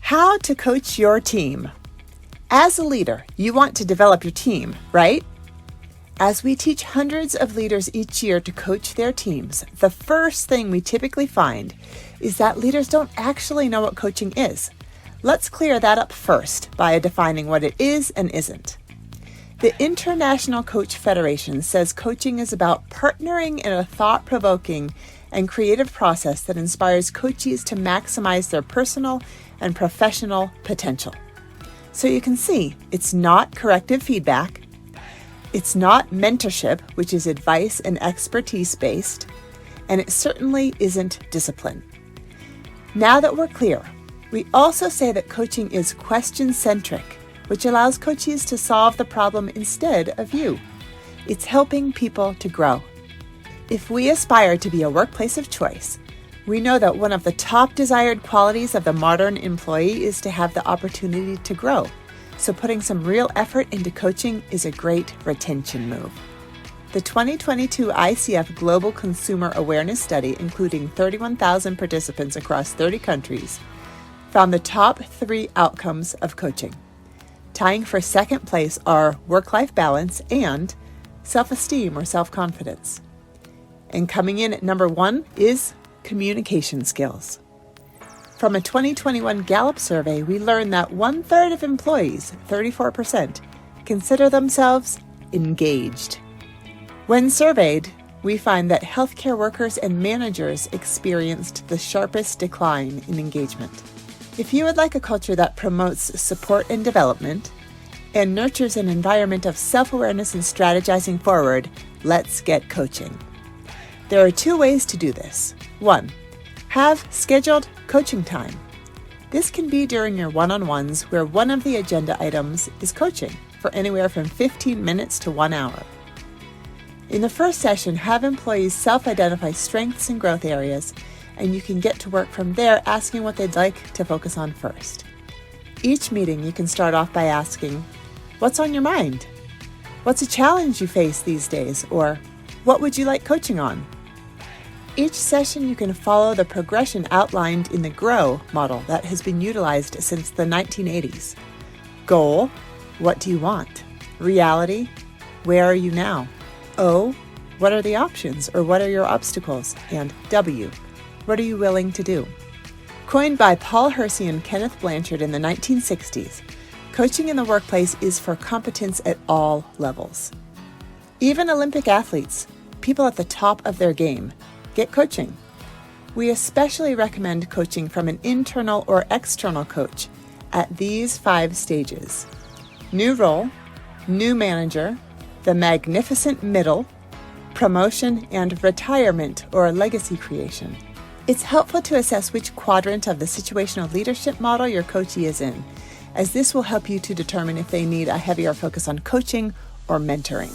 How to coach your team. As a leader, you want to develop your team, right? As we teach hundreds of leaders each year to coach their teams, the first thing we typically find is that leaders don't actually know what coaching is. Let's clear that up first by defining what it is and isn't. The International Coach Federation says coaching is about partnering in a thought-provoking and creative process that inspires coachees to maximize their personal and professional potential. So you can see, it's not corrective feedback, it's not mentorship, which is advice and expertise-based, and it certainly isn't discipline. Now that we're clear, we also say that coaching is question-centric, which allows coachees to solve the problem instead of you. It's helping people to grow. If we aspire to be a workplace of choice, we know that one of the top desired qualities of the modern employee is to have the opportunity to grow. So putting some real effort into coaching is a great retention move. The 2022 ICF Global Consumer Awareness Study, including 31,000 participants across 30 countries, found the top 3 outcomes of coaching. Tying for second place are work-life balance and self-esteem or self-confidence. And coming in at number 1 is communication skills. From a 2021 Gallup survey, we learned that 1/3 of employees, 34%, consider themselves engaged. When surveyed, we find that healthcare workers and managers experienced the sharpest decline in engagement. If you would like a culture that promotes support and development and nurtures an environment of self-awareness and strategizing forward, let's get coaching. There are 2 ways to do this. 1, have scheduled coaching time. This can be during your one-on-ones where one of the agenda items is coaching for anywhere from 15 minutes to 1 hour. In the first session, have employees self-identify strengths and growth areas, and you can get to work from there asking what they'd like to focus on first. Each meeting, you can start off by asking, what's on your mind? What's a challenge you face these days? Or what would you like coaching on? Each session, you can follow the progression outlined in the GROW model that has been utilized since the 1980s. Goal, what do you want? Reality, where are you now? O, what are the options or what are your obstacles? And W, what are you willing to do? Coined by Paul Hersey and Kenneth Blanchard in the 1960s, coaching in the workplace is for competence at all levels. Even Olympic athletes, people at the top of their game, get coaching. We especially recommend coaching from an internal or external coach at these 5 stages: new role, new manager, the magnificent middle, promotion, and retirement or legacy creation. It's helpful to assess which quadrant of the situational leadership model your coachee is in, as this will help you to determine if they need a heavier focus on coaching or mentoring.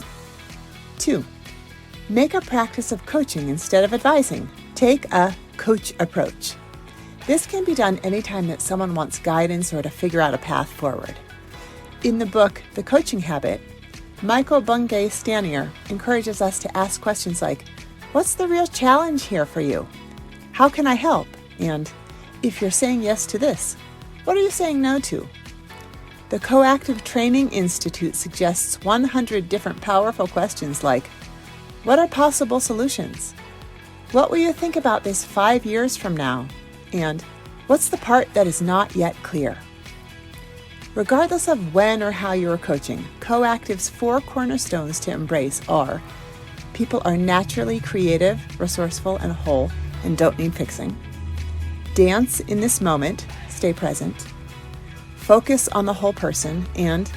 2, make a practice of coaching instead of advising. Take a coach approach. This can be done anytime that someone wants guidance or to figure out a path forward. In the book, The Coaching Habit, Michael Bungay Stanier encourages us to ask questions like, what's the real challenge here for you? How can I help? And if you're saying yes to this, what are you saying no to? The Coactive Training Institute suggests 100 different powerful questions like, what are possible solutions? What will you think about this 5 years from now? And what's the part that is not yet clear? Regardless of when or how you are coaching, Coactive's 4 cornerstones to embrace are: people are naturally creative, resourceful, and whole, and don't need fixing. Dance in this moment, stay present. Focus on the whole person, and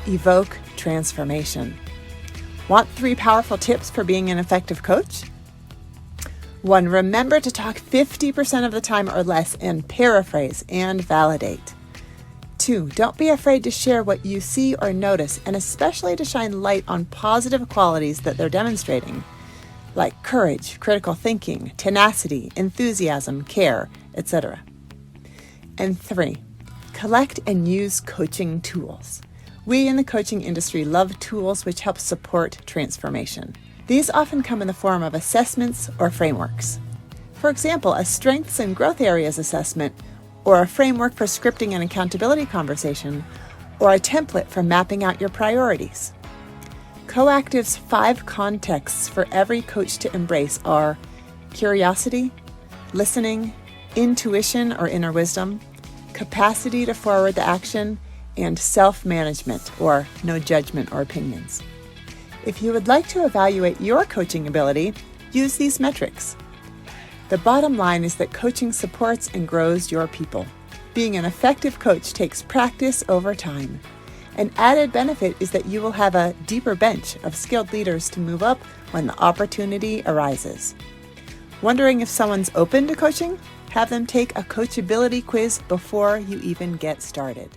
evoke transformation. Want 3 powerful tips for being an effective coach? 1, remember to talk 50% of the time or less and paraphrase and validate. 2, don't be afraid to share what you see or notice, and especially to shine light on positive qualities that they're demonstrating, like courage, critical thinking, tenacity, enthusiasm, care, etc. And 3, collect and use coaching tools. We in the coaching industry love tools which help support transformation. These often come in the form of assessments or frameworks. For example, a strengths and growth areas assessment or a framework for scripting an accountability conversation, or a template for mapping out your priorities. Coactive's 5 contexts for every coach to embrace are curiosity, listening, intuition or inner wisdom, capacity to forward the action, and self-management or no judgment or opinions. If you would like to evaluate your coaching ability, use these metrics. The bottom line is that coaching supports and grows your people. Being an effective coach takes practice over time. An added benefit is that you will have a deeper bench of skilled leaders to move up when the opportunity arises. Wondering if someone's open to coaching? Have them take a coachability quiz before you even get started.